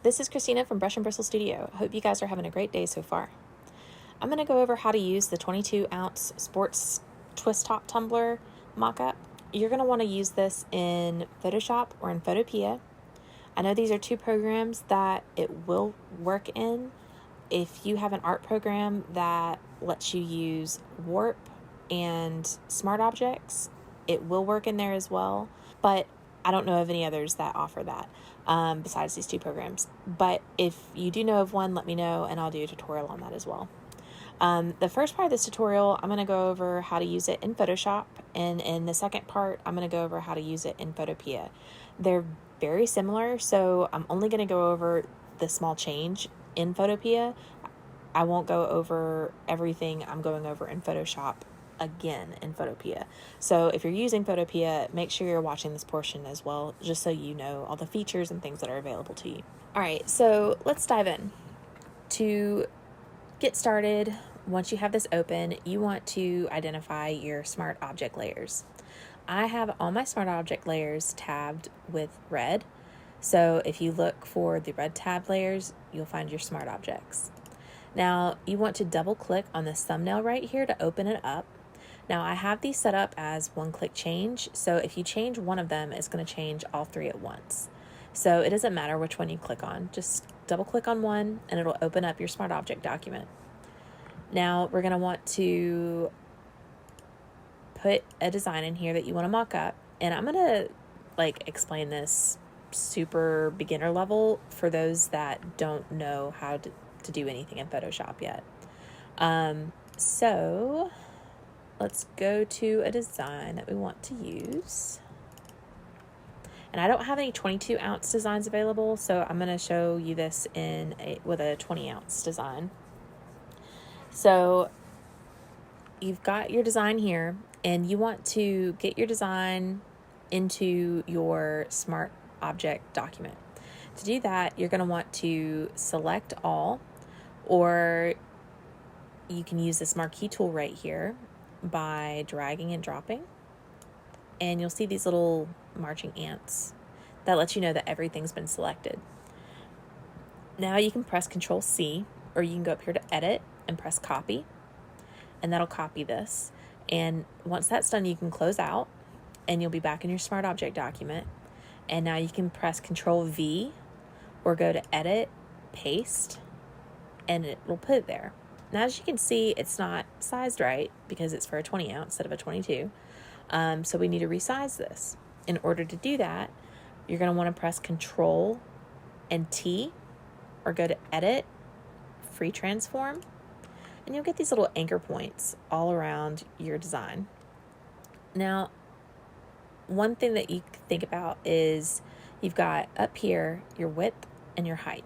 this is Christina from Brush and Bristle Studio. I hope you guys are having a great day so far. I'm going to go over how to use the 22-ounce sports twist top tumbler mock-up. You're going to want to use this in Photoshop or in Photopea. I know these are two programs that it will work in. If you have an art program that lets you use warp and smart objects, it will work in there as well, but I don't know of any others that offer that besides these two programs. But if you do know of one, let me know and I'll do a tutorial on that as well. The first part of this tutorial, I'm going to go over how to use it in Photoshop, and in the second part, I'm going to go over how to use it in Photopea. They're very similar, so I'm only going to go over the small change in Photopea. I won't go over everything I'm going over in Photoshop again in Photopea. So if you're using Photopea, make sure you're watching this portion as well, just so you know all the features and things that are available to you. All right, so let's dive in. To get started, once you have this open, you want to identify your smart object layers. I have all my smart object layers tabbed with red. So if you look for the red tab layers, you'll find your smart objects. Now you want to double click on this thumbnail right here to open it up. Now I have these set up as one-click change, so if you change one of them, it's going to change all three at once. So it doesn't matter which one you click on, just double click on one and it'll open up your smart object document. Now we're going to want to put a design in here that you want to mock up, and I'm going to explain this super beginner level for those that don't know how to do anything in Photoshop yet. So let's go to a design that we want to use. And I don't have any 22-ounce designs available, so I'm going to show you this with a 20-ounce design. So you've got your design here, and you want to get your design into your smart object document. To do that, you're going to want to select all, or you can use this marquee tool right here by dragging and dropping, and you'll see these little marching ants that lets you know that everything's been selected. Now you can press Control C, or you can go up here to Edit and press Copy, and that'll copy this. And once that's done, you can close out and you'll be back in your smart object document. And now you can press Control V or go to Edit, Paste, and it will put it there. Now, as you can see, it's not sized right because it's for a 20 ounce instead of a 22. So we need to resize this. In order to do that, you're going to want to press Control and T, or go to Edit, Free Transform, and you'll get these little anchor points all around your design. Now, one thing that you think about is you've got up here your width and your height.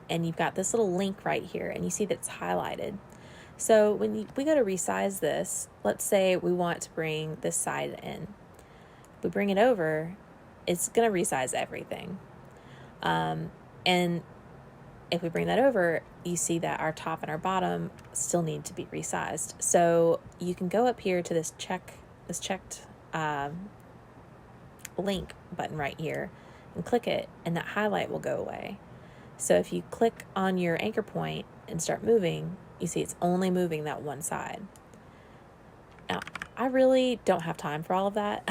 And you've got this little link right here, and you see that's highlighted. So when we go to resize this, let's say we want to bring this side in. If we bring it over, it's going to resize everything. And if we bring that over, you see that our top and our bottom still need to be resized. So you can go up here to this checked link button right here and click it, and that highlight will go away. So if you click on your anchor point and start moving, you see it's only moving that one side. Now, I really don't have time for all of that.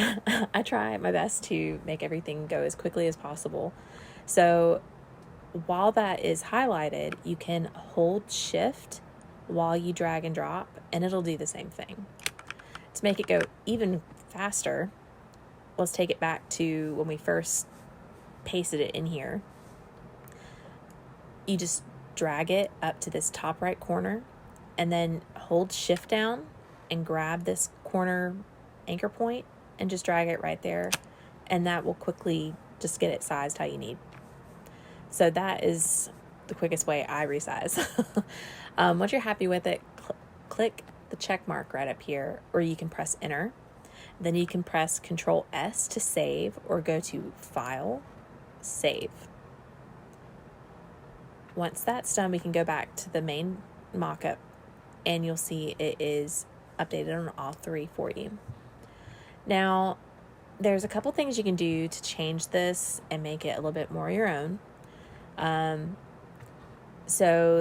I try my best to make everything go as quickly as possible. So while that is highlighted, you can hold Shift while you drag and drop, and it'll do the same thing. To make it go even faster, let's take it back to when we first pasted it in here. You just drag it up to this top right corner and then hold Shift down and grab this corner anchor point and just drag it right there, and that will quickly just get it sized how you need. So that is the quickest way I resize. Once you're happy with it, click the check mark right up here, or you can press Enter. Then you can press Control S to save, or go to File, Save. Once that's done, we can go back to the main mockup, and you'll see it is updated on all three for you. Now, there's a couple things you can do to change this and make it a little bit more your own. So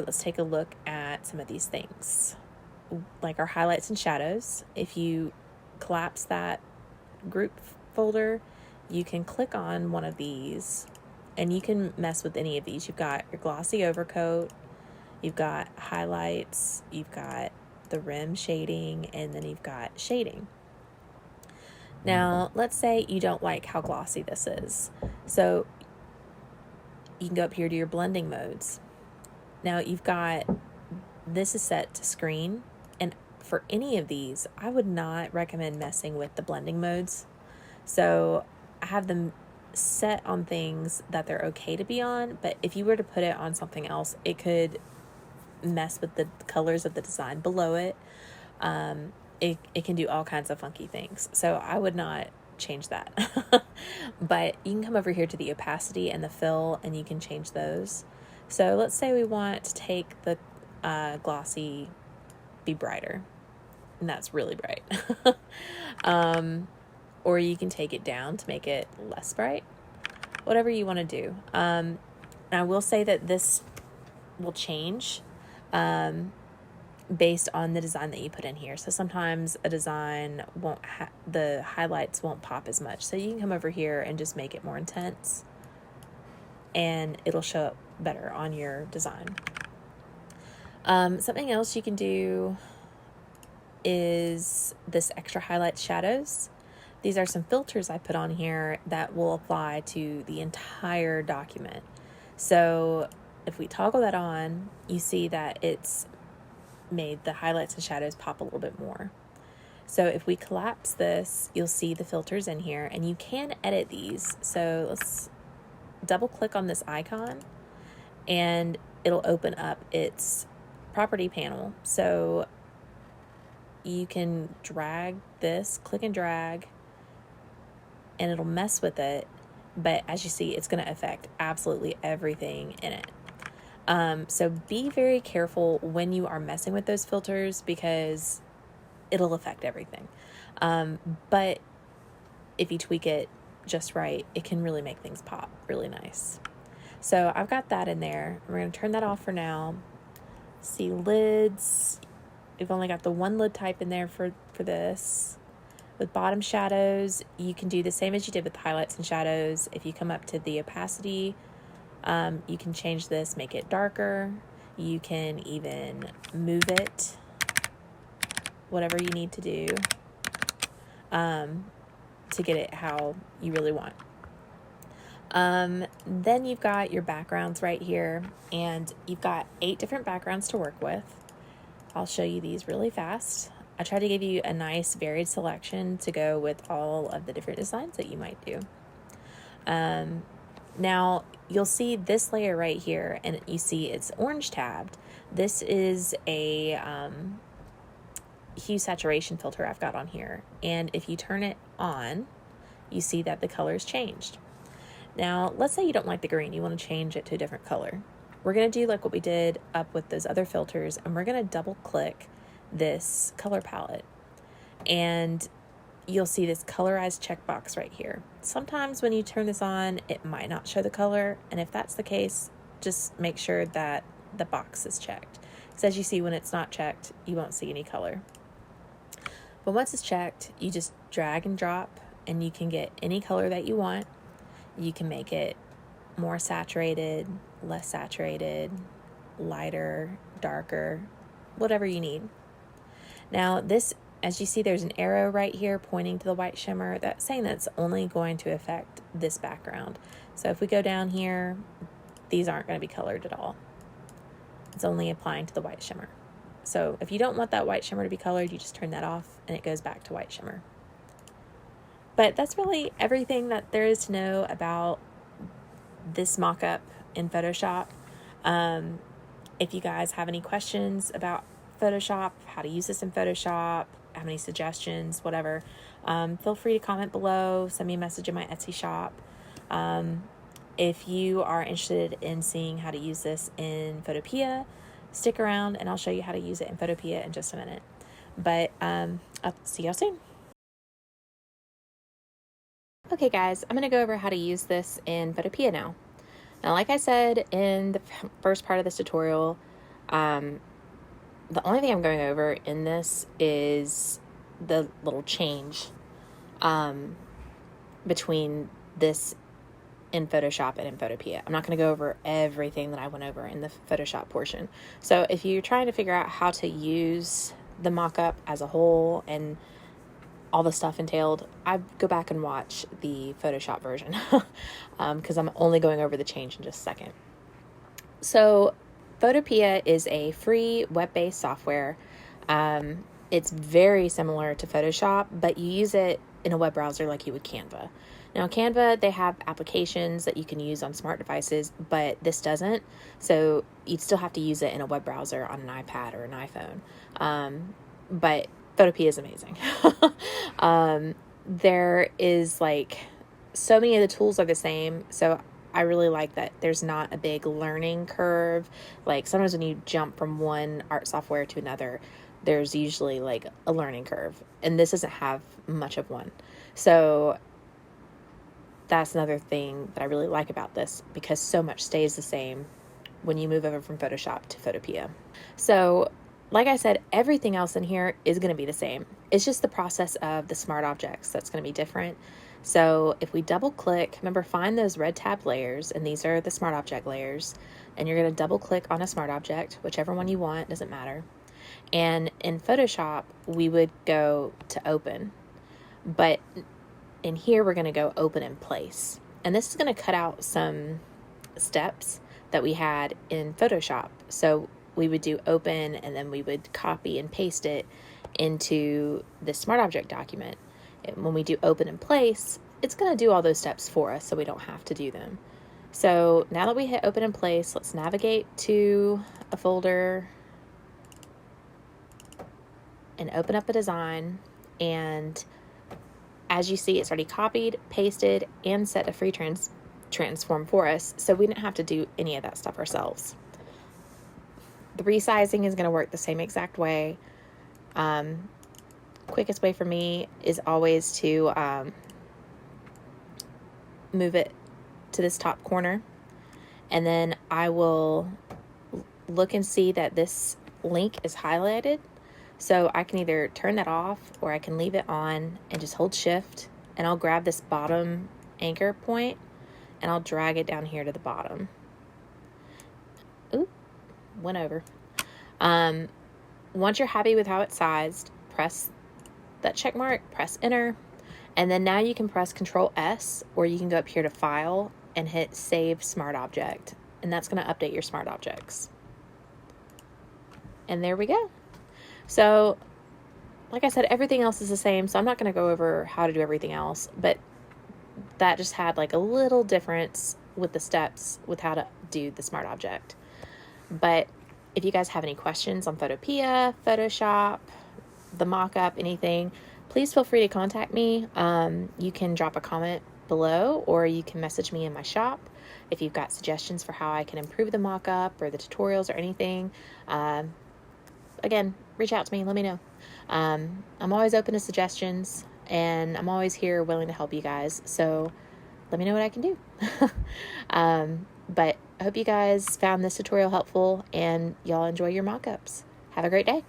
let's take a look at some of these things, like our highlights and shadows. If you collapse that group folder, you can click on one of these and you can mess with any of these. You've got your glossy overcoat, you've got highlights, you've got the rim shading, and then you've got shading. Now, let's say you don't like how glossy this is. So you can go up here to your blending modes. Now you've got, this is set to screen, and for any of these, I would not recommend messing with the blending modes. So I have them set on things that they're okay to be on, but if you were to put it on something else, it could mess with the colors of the design below it. It can do all kinds of funky things. So I would not change that. But you can come over here to the opacity and the fill, and you can change those. So let's say we want to take the glossy, be brighter, and that's really bright. Or you can take it down to make it less bright, whatever you want to do. And I will say that this will change based on the design that you put in here. So sometimes a design won't the highlights won't pop as much. So you can come over here and just make it more intense, and it'll show up better on your design. Something else you can do is this extra highlight shadows. These are some filters I put on here that will apply to the entire document. So if we toggle that on, you see that it's made the highlights and shadows pop a little bit more. So if we collapse this, you'll see the filters in here, and you can edit these. So let's double click on this icon, and it'll open up its property panel. So you can drag this, click and drag, and it'll mess with it. But as you see, it's going to affect absolutely everything in it. So be very careful when you are messing with those filters, because it'll affect everything. But if you tweak it just right, it can really make things pop really nice. So I've got that in there. We're going to turn that off for now. See lids. We've only got the one lid type in there for this. With bottom shadows, you can do the same as you did with highlights and shadows. If you come up to the opacity, you can change this, make it darker. You can even move it, whatever you need to do to get it how you really want. Then you've got your backgrounds right here, and you've got 8 different backgrounds to work with. I'll show you these really fast. I try to give you a nice varied selection to go with all of the different designs that you might do. Now you'll see this layer right here, and you see it's orange tabbed. This is a hue saturation filter I've got on here, and if you turn it on, you see that the color's changed. Now let's say you don't like the green, you want to change it to a different color. We're going to do like what we did up with those other filters, and we're going to double click this color palette, and you'll see this colorized checkbox right here. Sometimes when you turn this on, it might not show the color, and if that's the case, just make sure that the box is checked. Because as you see, when it's not checked, you won't see any color. But once it's checked, you just drag and drop, and you can get any color that you want. You can make it more saturated, less saturated, lighter, darker, whatever you need. Now this, as you see, there's an arrow right here pointing to the white shimmer. That's saying that's only going to affect this background. So if we go down here, these aren't going to be colored at all. It's only applying to the white shimmer. So if you don't want that white shimmer to be colored, you just turn that off and it goes back to white shimmer. But that's really everything that there is to know about this mock-up in Photoshop. If you guys have any questions about Photoshop, how to use this in Photoshop, have any suggestions, whatever, feel free to comment below, send me a message in my Etsy shop. If you are interested in seeing how to use this in Photopea, stick around and I'll show you how to use it in Photopea in just a minute. But I'll see y'all soon. Okay guys, I'm going to go over how to use this in Photopea now. Now, like I said in the first part of this tutorial, the only thing I'm going over in this is the little change between this in Photoshop and in Photopea. I'm not going to go over everything that I went over in the Photoshop portion. So if you're trying to figure out how to use the mockup as a whole and all the stuff entailed, I go back and watch the Photoshop version because I'm only going over the change in just a second. So Photopea is a free web-based software. It's very similar to Photoshop, but you use it in a web browser like you would Canva. Now, Canva, they have applications that you can use on smart devices, but this doesn't. So you'd still have to use it in a web browser on an iPad or an iPhone. But Photopea is amazing. There is like so many of the tools are the same. So I really like that there's not a big learning curve. Like sometimes when you jump from one art software to another, there's usually like a learning curve, and this doesn't have much of one. So that's another thing that I really like about this, because so much stays the same when you move over from Photoshop to Photopea. So like I said, everything else in here is going to be the same. It's just the process of the smart objects that's going to be different. So if we double click, remember, find those red tab layers, and these are the smart object layers, and you're going to double click on a smart object, whichever one you want, doesn't matter. And in Photoshop, we would go to open, but in here, we're going to go open in place. And this is going to cut out some steps that we had in Photoshop. So we would do open, and then we would copy and paste it into the smart object document. And when we do open in place, it's going to do all those steps for us, so we don't have to do them. So now that we hit open in place, let's navigate to a folder and open up a design. And as you see, it's already copied, pasted, and set a free transform for us, so we didn't have to do any of that stuff ourselves. The resizing is going to work the same exact way. Quickest way for me is always to move it to this top corner, and then I will look and see that this link is highlighted. So I can either turn that off, or I can leave it on and just hold shift, and I'll grab this bottom anchor point and I'll drag it down here to the bottom. Ooh, went over. Once you're happy with how it's sized, press that check mark, press enter, and then now you can press Control S, or you can go up here to File and hit Save Smart Object, and that's going to update your smart objects. And there we go. So, like I said, everything else is the same, so I'm not going to go over how to do everything else, but that just had like a little difference with the steps with how to do the smart object. But if you guys have any questions on Photopea, Photoshop, the mockup, anything, please feel free to contact me. You can drop a comment below, or you can message me in my shop if you've got suggestions for how I can improve the mockup or the tutorials or anything. Again, reach out to me, let me know. I'm always open to suggestions, and I'm always here willing to help you guys, so let me know what I can do. But I hope you guys found this tutorial helpful, and y'all enjoy your mockups. Have a great day.